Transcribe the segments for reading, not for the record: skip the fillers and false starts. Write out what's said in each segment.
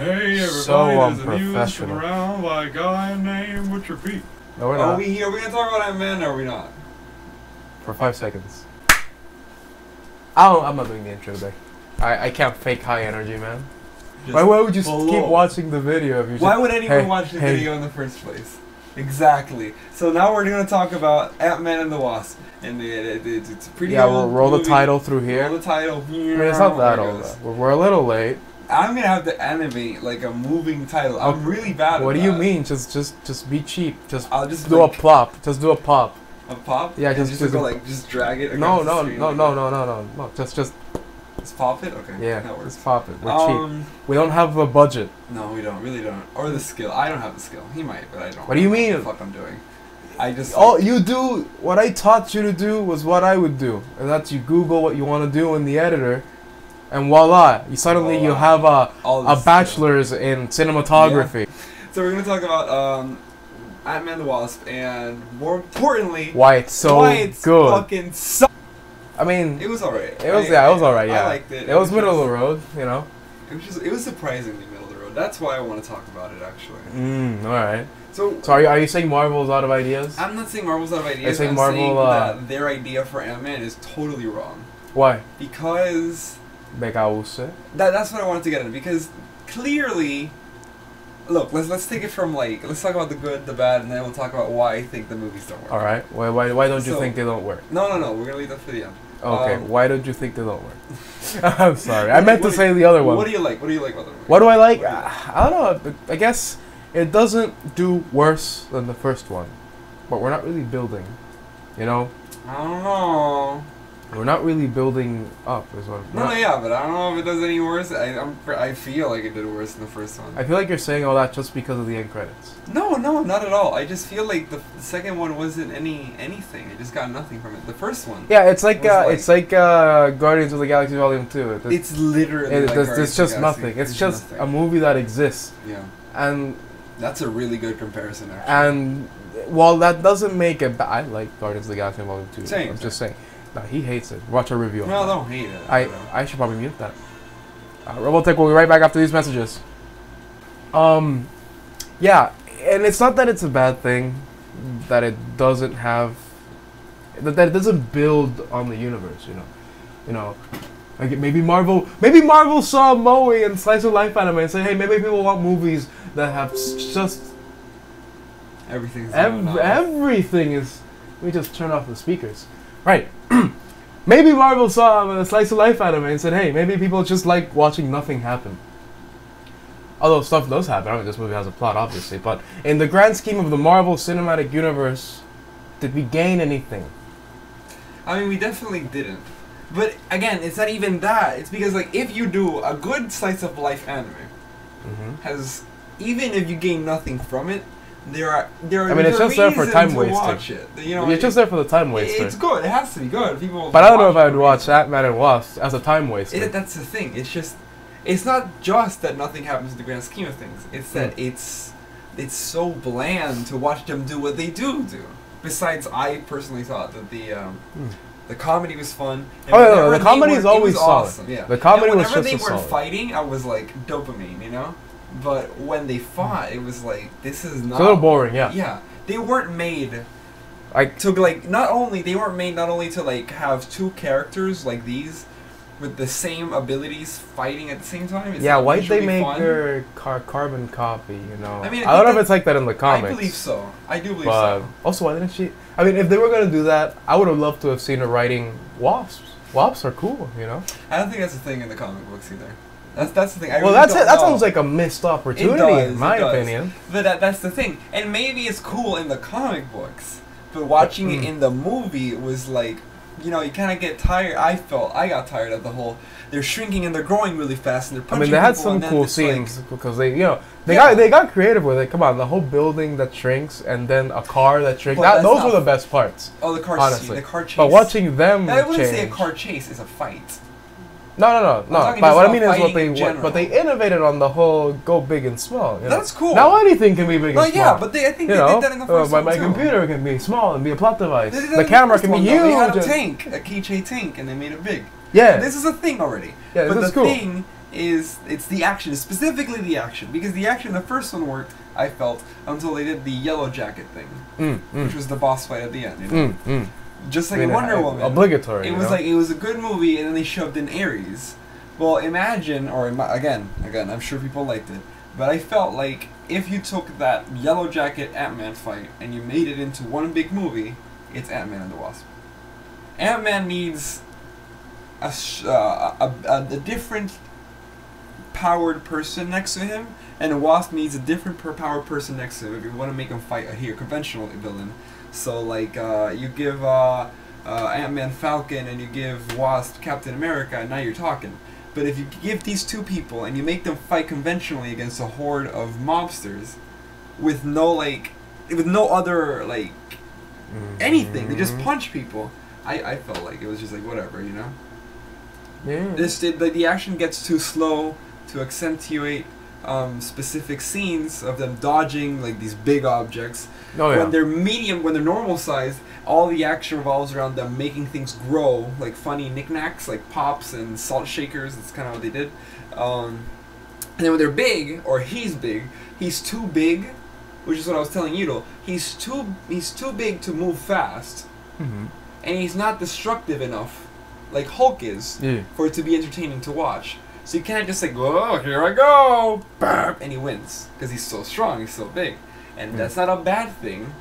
Hey everybody, So there's a news from unprofessional. around by a guy named Butcher Pete. No, we're Are not. we here? Are we gonna talk about Ant-Man or are we not? For 5 seconds. I'm not doing the intro today. I can't fake high energy, man. Why would you below. keep watching the video if you Why just, would anyone hey, watch the hey. video in the first place? Exactly. So now we're gonna talk about Ant-Man and the Wasp, and it's a pretty. Yeah, old we'll roll the movie. title through here. Roll the title. I mean, it's not that There it old. goes. We're a little late. I'm gonna have to animate like a moving title. I'm really bad at What do that. you mean? Just be cheap. I'll just do a like, plop. Just do a pop. a pop. Yeah, And just go like just drag it. No, across the no, screen no, like no, that. no. Just pop it. Okay. yeah. That works. Just pop it. We're cheap. cheap. We don't have a budget. No, we don't. Really don't. Or the skill. I don't have the skill. He might, but I don't. What do you I don't know mean? What the fuck I'm doing? I just. All you do, what I taught you to do was what I would do, and that's you Google what you want to do in the editor, and voila, you suddenly you have all a this bachelor's in cinematography. So we're gonna talk about Ant-Man the Wasp, and more importantly, Why it's so why it's good. fucking so. I mean, It was alright. it was alright. Yeah, I liked it. It was middle of the road, you know. It was surprisingly middle of the road. That's why I want to talk about it actually. All right. So. So are you saying Marvel's out of ideas? I'm not saying Marvel's out of ideas. saying I'm Marvel, saying that their idea for Ant-Man is totally wrong. Why? Because Because that's what I wanted to get into. Because clearly, look, let's take it from like let's talk about the good, the bad, and then we'll talk about why I think the movies don't work. all right. Why don't you So- think they don't work? No, we're gonna leave that for the end. Okay. Why don't you think they don't work? I'm sorry. I meant to say the other one. What do you like? What do you like about the movie? What do I like? What do you like? I don't know. I guess it doesn't do worse than the first one, but we're not really building. You know, I don't know. we're not really building up. Is what. No, yeah, but I don't know if it does any worse. I feel like it did worse than the first one. I feel like you're saying all that just because of the end credits. No, not at all. I just feel like the second one wasn't anything. I just got nothing from it. The first one. Yeah, it's like Was Guardians of the Galaxy Volume 2. It's literally. like there's Guardians of just the Galaxy. nothing. It's There's just nothing. a movie that exists, Yeah, and that's a really good comparison, actually. while that doesn't make it bad, I like Guardians of the Galaxy Volume 2. Same, I'm same. just saying. No, he hates it. Watch a review. No, on that. don't hate it. I should probably mute that. Robotech will be right back after these messages. Yeah, and it's not that it's a bad thing that it doesn't have that it doesn't build on the universe, you know. Like maybe Marvel saw Moe and slice of life anime and said, hey, maybe people want movies that have just Everything's everything is. Let me just turn off the speakers. Right. Maybe Marvel saw a slice of life anime and said, hey, maybe people just like watching nothing happen. Although stuff does happen. I mean, this movie has a plot, obviously. But in the grand scheme of the Marvel Cinematic Universe, did we gain anything? I mean, we definitely didn't. But again, it's not even that. It's because like if you do a good slice of life anime, has even if you gain nothing from it, there are I mean, it's just there for time wasting. wasting. Watch it. You know, It's just there for the time waster. It's good. It has to be good. People. But I don't know if I would watch Ant-Man and Wasp as a time waster. That's the thing. It's just, it's not just that nothing happens in the grand scheme of things. It's that it's so bland to watch them do what they do. Besides, I personally thought that the comedy was fun. And Oh, yeah, whenever the comedy is it was always solid. awesome, yeah. The comedy and was whenever just they were solid. fighting, I was like dopamine, you know. But when they fought, it was like this is not. It's a little boring, yeah. Yeah, they weren't made Like, to like not only to like have two characters like these with the same abilities fighting at the same time. It's yeah, not why'd they usually make fun. their carbon copy, you know? I mean, I don't know think if it's like that in the I comics. believe so. I do believe But so. also, why didn't she? I mean, if they were gonna do that, I would have loved to have seen her writing wasps. Wasps are cool, you know. I don't think that's a thing in the comic books either. That's the thing. I Well, really that's don't it. That know. sounds like a missed opportunity, in my opinion. But that's the thing. And maybe it's cool in the comic books, but watching it in the movie was like, you know, you kind of get tired. I got tired of the whole. They're shrinking and they're growing really fast and they're I punching mean, they had people, some and then cool it's like- scenes because they Yeah. got creative with it. Come on, the whole building that shrinks and then a car that shrinks. But that's Those not- were the best parts. Oh, the car honestly. the car chase. But watching them I wouldn't say a change- car chase is a fight. No. talking But just what I about mean is fighting in but general. they innovated on the whole go big and small. You know? That's cool. Now anything can be big No, and small. yeah, but I think you they know, did that in the first one my too. computer can be small and be a plot device. They did that The in camera first can be one, huge. though. They had a and- tank, a Keychain tank, and they made it big. Yeah. This is a thing already. Yeah, but this the is cool. thing it's the action, specifically the action, because the action in the first one worked, I felt, until they did the Yellow Jacket thing, which was the boss fight at the end. You know? Just like in Wonder Woman, obligatory. It was like it was a good movie, and then they shoved in Ares. Well, imagine, or again, I'm sure people liked it, but I felt like if you took that Yellow Jacket Ant-Man fight and you made it into one big movie, it's Ant-Man and the Wasp. Ant-Man needs a different powered person next to him, and the Wasp needs a different powered person next to him if you want to make him fight a conventional villain. So like you give Ant-Man Falcon and you give Wasp Captain America, and now you're talking. But if you give these two people and you make them fight conventionally against a horde of mobsters with no other anything, they just punch people. I felt like it was just like whatever, you know. Yeah. The action gets too slow to accentuate specific scenes of them dodging like these big objects. Oh, yeah. When they're medium, when they're normal sized, all the action revolves around them making things grow, like funny knickknacks, like pops and salt shakers. That's kind of what they did. And then when they're big, or he's big, he's too big, which is what I was telling you though. He's too big to move fast, and he's not destructive enough, like Hulk is, for it to be entertaining to watch. So you can't just say, "Oh, here I go," and he wins because he's so strong, he's so big. And that's not a bad thing.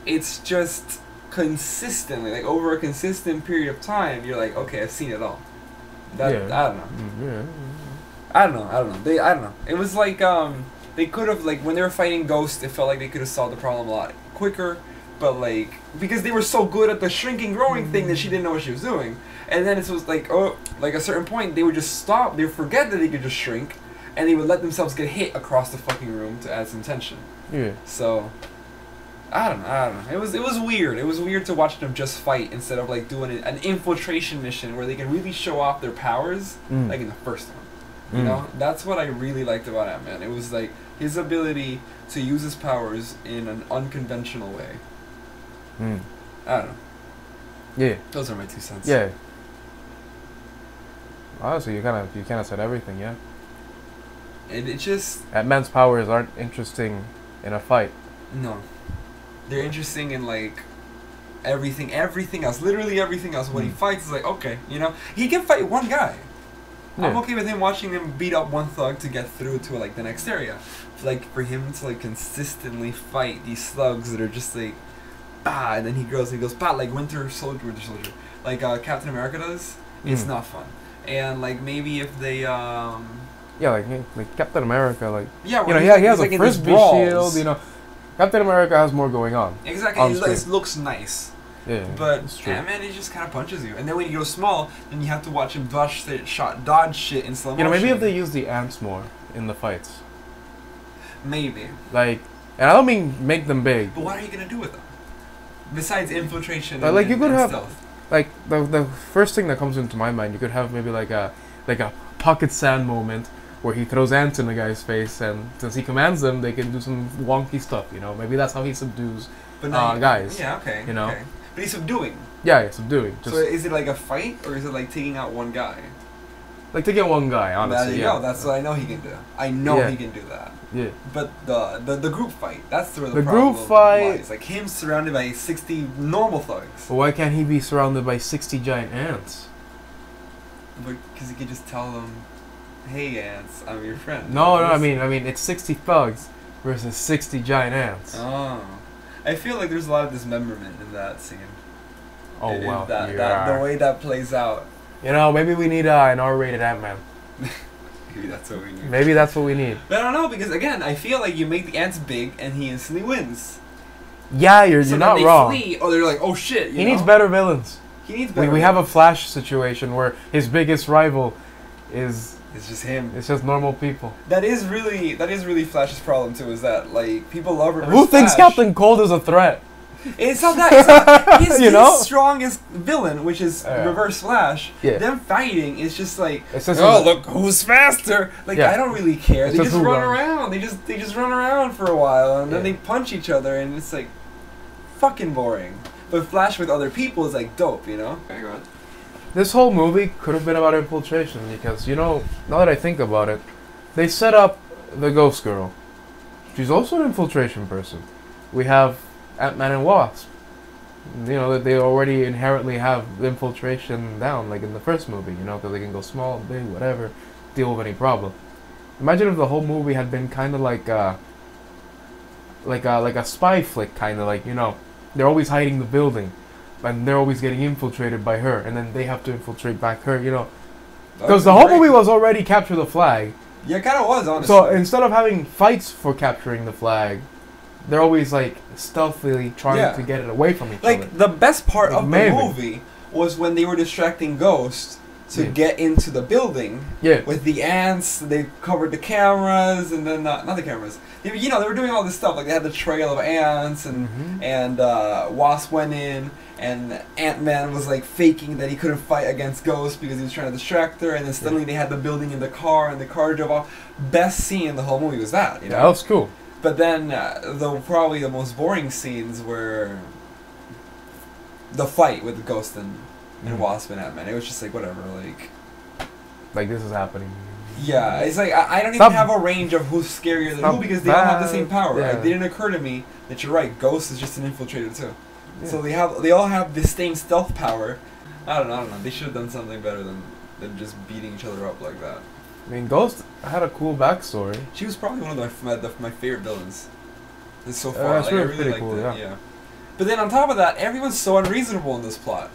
It's just consistently, like over a consistent period of time, you're like, okay, I've seen it all. I don't know. I don't know. It was like they could have, like, when they were fighting Ghost, it felt like they could have solved the problem a lot quicker. But like, because they were so good at the shrinking, growing thing that she didn't know what she was doing. And then it was like, oh, like a certain point, they would just stop. They would forget that they could just shrink, and they would let themselves get hit across the fucking room to add some tension. Yeah. So, I don't know. It was weird. It was weird to watch them just fight instead of like doing an infiltration mission where they can really show off their powers, like in the first one. You know, that's what I really liked about Ant-Man. It was like his ability to use his powers in an unconventional way. I don't know. Yeah. Those are my 2 cents. Yeah. Honestly, you kind of said everything. Yeah. It just Ant-Man's powers aren't interesting in a fight. No, they're interesting in like everything else, literally everything else. When he fights, is like, okay, you know, he can fight one guy. I'm okay with him watching him beat up one thug to get through to like the next area. Like for him to like consistently fight these thugs that are just like, and then he goes, like Winter Soldier, like Captain America does. It's not fun. And like maybe if they like Captain America, like he has a frisbee shield. You know, Captain America has more going on. Exactly, it looks nice. Yeah, but Ant-Man, he just kind of punches you, and then when you go small, then you have to watch him dodge shit in slow motion. You know, maybe if they use the ants more in the fights. Maybe. Like, and I don't mean make them big. But what are you gonna do with them? Besides infiltration, like you could have stealth. Like the first thing that comes into my mind, you could have maybe like a pocket sand moment where he throws ants in the guy's face, and since he commands them, they can do some wonky stuff. You know, maybe that's how he subdues guys. Yeah, okay. You know, okay. But he's subduing. Yeah, subduing. So is it like a fight, or is it like taking out one guy? Like taking out one guy, honestly. There you go. That's what I know he can do. I know he can do that. Yeah. But the group fight, that's where the problem group fight lies. Like him surrounded by 60 normal thugs. But why can't he be surrounded by 60 giant ants? Because he could just tell them, "Hey ants, I'm your friend." No, I mean it's 60 thugs versus 60 giant ants. Oh. I feel like there's a lot of dismemberment in that scene. Oh wow. The way that plays out. You know, maybe we need an R-rated Ant-Man. Maybe that's what we need. Maybe that's what we need. But I don't know, because again, I feel like you make the ants big and he instantly wins. Yeah, you're not wrong. Flee, or they're like, oh shit. He needs better villains. He needs better. We have a Flash situation where his biggest rival is. It's just him. It's just normal people. That is really Flash's problem too. Is that like people love Reverse Who thinks Flash. Captain Cold is a threat? It's not that. It's you know? His strongest villain, which is Reverse Flash. Yeah. Them fighting is just like, look who's faster. Like I don't really care. They just run around. They just run around for a while, and then they punch each other, and it's like fucking boring. But Flash with other people is like dope, you know. This whole movie could have been about infiltration because, you know, now that I think about it, they set up the Ghost Girl. She's also an infiltration person. We have Ant-Man and Wasp. You know, that they already inherently have the infiltration down, like in the first movie, you know, because they can go small, big, whatever, deal with any problem. Imagine if the whole movie had been kind of like a spy flick, kind of like, you know, they're always hiding the building, and they're always getting infiltrated by her, and then they have to infiltrate back her, you know. Because the whole movie was already capture the flag. Yeah, it kind of was, honestly. So instead of having fights for capturing the flag, they're always like stealthily trying to get it away from each other. Like the best part of the movie was when they were distracting Ghost to get into the building. Yeah. With the ants, they covered the cameras, and then not the cameras. You know, they were doing all this stuff. Like they had the trail of ants, and Wasp went in, and Ant-Man was like faking that he couldn't fight against Ghost because he was trying to distract her, and then suddenly they had the building in the car, and the car drove off. Best scene in the whole movie was that. You know? That was cool. But then, probably the most boring scenes were the fight with Ghost and Wasp and Ant-Man. It was just like, whatever, like this is happening. Yeah, it's like, I don't even have a range of who's scarier than who because they all have the same power. Yeah. Like, it didn't occur to me that you're right, Ghost is just an infiltrator too. Yeah. So they all have the same stealth power. I don't know. They should have done something better than just beating each other up like that. I mean, Ghost had a cool backstory. She was probably one of my favorite villains. So far, That's like, really I really pretty liked cool, it. yeah. But then on top of that, everyone's so unreasonable in this plot.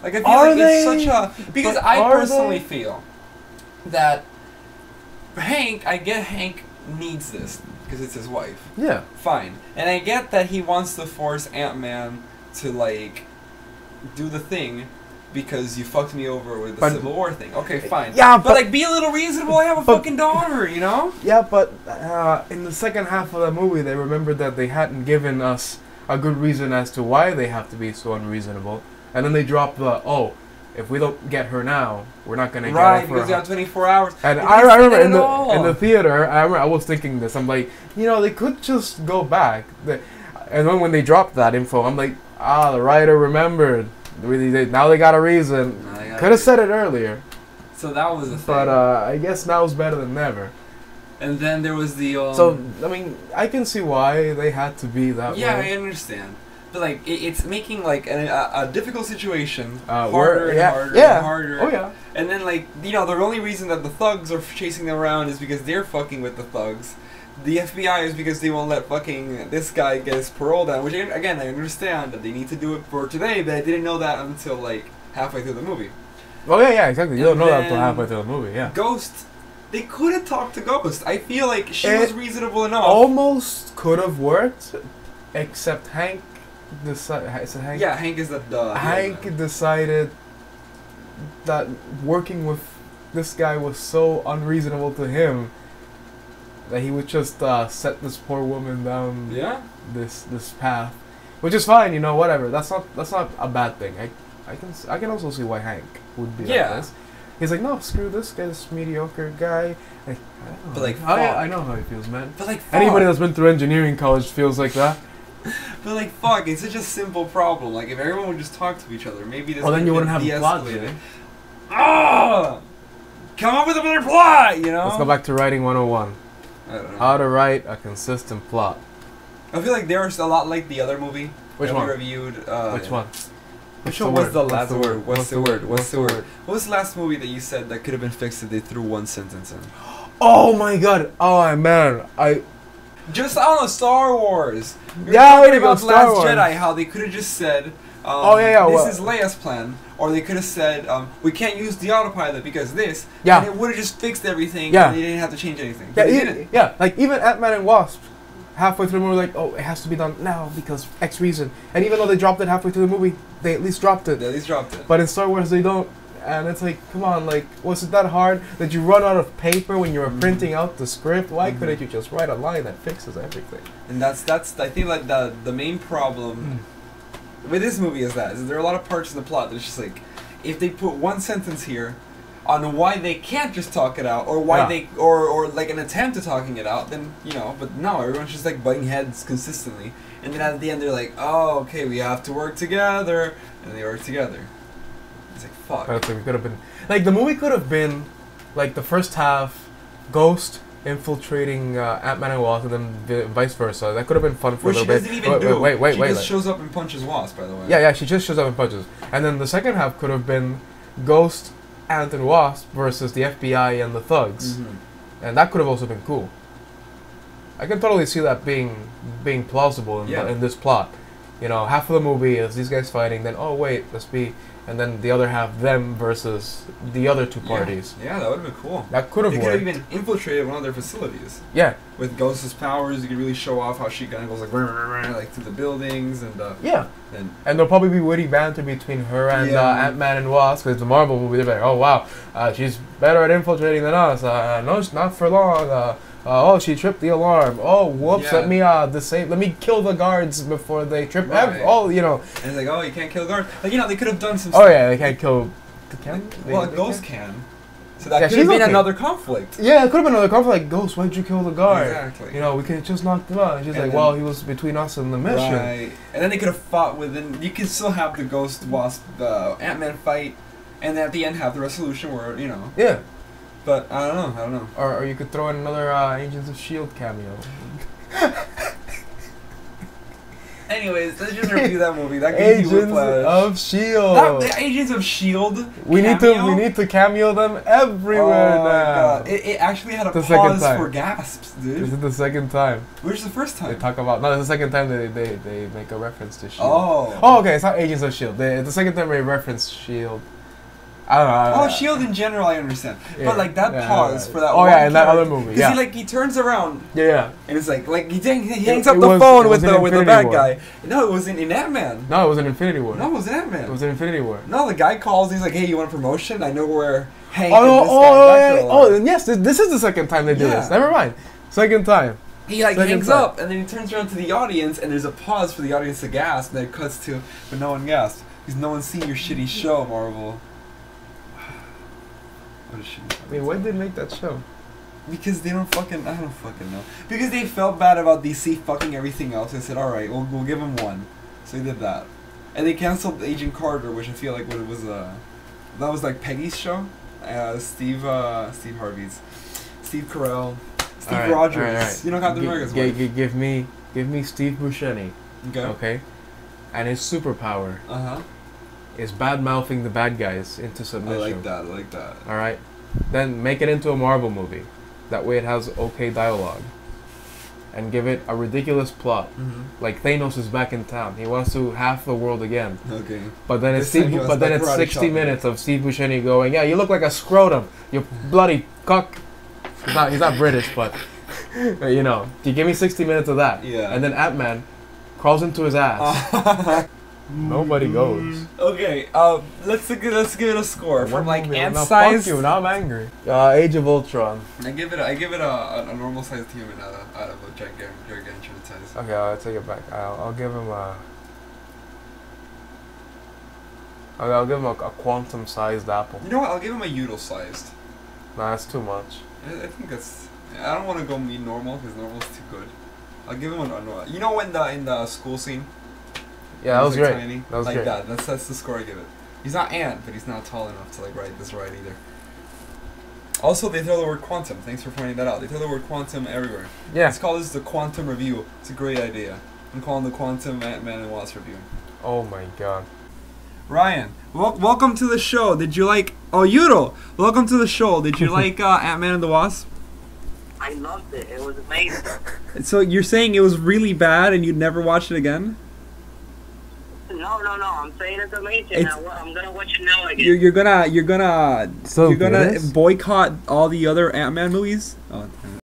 Like I feel Are like they? it's such a because But I are personally they? feel that I get Hank needs this because it's his wife. Yeah. Fine, and I get that he wants to force Ant-Man to like do the thing. Because you fucked me over with the Civil War thing. Okay, fine. Yeah, but like, be a little reasonable. I have a fucking daughter, you know? Yeah, but in the second half of the movie, they remembered that they hadn't given us a good reason as to why they have to be so unreasonable. And then they dropped the, if we don't get her now, we're not going to get her for because you have 24 hours. And I remember in the theater, I was thinking this. I'm like, you know, they could just go back. And then when they dropped that info, I'm like, the writer remembered. Now they got a reason. Could have said it earlier. So that was the thing. But I guess now's better than never. And then there was the... so, I mean, I can see why they had to be that way. Yeah, I understand. But, like, it's making, like, a difficult situation harder and harder and harder. Oh, yeah. And then, like, you know, the only reason that the thugs are chasing them around is because they're fucking with the thugs. The FBI is because they won't let fucking this guy get his parole down, which, again, I understand that they need to do it for today, but I didn't know that until, like, halfway through the movie. Oh, yeah, exactly. You don't know that until halfway through the movie, yeah. Ghost, they could have talked to Ghost. I feel like she was reasonable enough. Almost could have worked, except Hank decided... Is it Hank? Yeah, Hank is the... Hank decided that working with this guy was so unreasonable to him that he would just set this poor woman down this path, which is fine, you know, whatever. That's not a bad thing. I can also see why Hank would be like this. He's like, no, screw this guy, this mediocre guy. Like, but like, I know how he feels, man. But like, anybody that's been through engineering college feels like that. But like, fuck, it's such a simple problem. Like, if everyone would just talk to each other, maybe this. Well, then you wouldn't have a plot. Come up with a better plot, you know. Let's go back to writing 101. I don't know. How to write a consistent plot. I feel like there's a lot like the other movie. Which one? We reviewed. Which one? Which one was the last word? What's the word? What's the word? What was the last movie that you said that could have been fixed if they threw one sentence in? Oh my god! Oh man, Just on a Star Wars. You're talking about Last Jedi, how they could have just said, this is Leia's plan. Or they could have said, we can't use the autopilot because this. Yeah. And it would have just fixed everything. Yeah. And they didn't have to change anything. Yeah, But they didn't. Yeah, like even Ant-Man and Wasp, halfway through the movie, like, it has to be done now because X reason. And even though they dropped it halfway through the movie, they at least dropped it. They at least dropped it. But in Star Wars, they don't. And it's like, come on, like, was it that hard? Did you run out of paper when you were printing out the script? Why couldn't you just write a line that fixes everything? And that's I think like the main problem with this movie is there are a lot of parts in the plot that's just like, if they put one sentence here on why they can't just talk it out, or why they or like an attempt at talking it out, then but no, everyone's just like butting heads consistently, and then at the end they're like, oh, okay, we have to work together, and they work together. It's like, fuck. But it could have been like the movie could have been like the first half, Ghost infiltrating Ant-Man and Wasp, and then vice versa. That could have been fun for a little bit. She doesn't even do. Wait. She just shows up and punches Wasp, by the way. Yeah, she just shows up and punches. And then the second half could have been Ghost, Ant and Wasp versus the FBI and the thugs, and that could have also been cool. I can totally see that being plausible in this plot. You know, half of the movie is these guys fighting, then and then the other half them versus the other two parties. Yeah, that would have been cool. That could have worked. They could have even infiltrated one of their facilities. Yeah. With Ghost's powers, you could really show off how she kind of goes like through the buildings and and there'll probably be witty banter between her and Ant-Man and Wasp, because the Marvel movie they're like, oh wow, she's better at infiltrating than us. No, it's not for long. Oh, she tripped the alarm. Oh, whoops! Let me kill the guards before they trip. Right. Oh, you know. And it's like, oh, you can't kill guards. Like, you know, they could have done some. Oh yeah, they can't kill. Well, Ghost can. So that could have been another conflict. Yeah, it could have been another conflict. Like, Ghost, why'd you kill the guard? Exactly. You know, we could have just knocked him out. And she's like, well, he was between us and the mission. Right. And then they could have fought within. You can still have the Ghost Wasp Ant-Man fight, and then at the end have the resolution where Yeah. But I don't know. Or you could throw in another Agents of S.H.I.E.L.D. cameo. Anyways, let's just review that movie. That Agents of S.H.I.E.L.D. The Agents of S.H.I.E.L.D. We need to cameo them everywhere now. My God. It actually had a pause for gasps, dude. This is the second time. Where's the first time? They talk about it's the second time they make a reference to S.H.I.E.L.D. Oh, okay, it's not Agents of S.H.I.E.L.D. The second time they reference S.H.I.E.L.D. I don't know. S.H.I.E.L.D. in general, I understand. But like that pause for that. Oh yeah, in that other movie. Yeah. He turns around. Yeah. And it's like he hangs up the phone with the bad guy. No, it wasn't in Ant-Man. No, it was in Infinity War. No, it was Ant-Man. It was in Infinity War. No, the guy calls. He's like, "Hey, you want a promotion? I know where Hank and yes, this is the second time they do this. Never mind. Second time. He hangs up, and then he turns around to the audience, and there's a pause for the audience to gasp, and then it cuts to, but no one gasped because no one's seen your shitty show, Marvel. I mean, why did they make that show? Because they don't fucking... I don't fucking know. Because they felt bad about DC fucking everything else. They said, alright, we'll give him one. So they did that. And they canceled Agent Carter, which I feel like that was like Peggy's show. Steve Harvey's. Steve Carell. Steve Rogers. All right. You know Captain America's wife. Give me Steve Buscemi. Okay? And his superpower. Is bad-mouthing the bad guys into submission. I like that. Alright? Then make it into a Marvel movie. That way it has okay dialogue. And give it a ridiculous plot. Like Thanos is back in town. He wants to half the world again. Okay. But then it's 60 minutes of Steve Buscemi going, yeah, you look like a scrotum. You bloody cock. He's not British, but you know. You give me 60 minutes of that. Yeah. And then Ant-Man crawls into his ass. Nobody goes. Okay, let's give it a score from like ant size. Fuck you, now I'm angry. Age of Ultron. I give it a normal sized human out of a gargantuan size. Okay, I'll take it back. I'll give him I'll give him a quantum sized apple. You know what? I'll give him a Udall sized. Nah, that's too much. I think that's. I don't want to go normal because normal's too good. I'll give him a. You know in the school scene. Yeah, that was great. Tiny, that was like great. That's the score I give it. He's not Ant, but he's not tall enough to like ride this ride either. Also, they throw the word quantum. Thanks for pointing that out. They throw the word quantum everywhere. Yeah. Let's call this the Quantum Review. It's a great idea. I'm calling the Quantum Ant-Man and Wasp Review. Oh my god. Ryan, welcome to the show. Did you like... Oh, Udall! Welcome to the show. Did you like Ant-Man and the Wasp? I loved it. It was amazing. So you're saying it was really bad and you'd never watch it again? No. I'm saying it's amazing. I'm gonna watch it now again. You're gonna boycott all the other Ant-Man movies? Oh.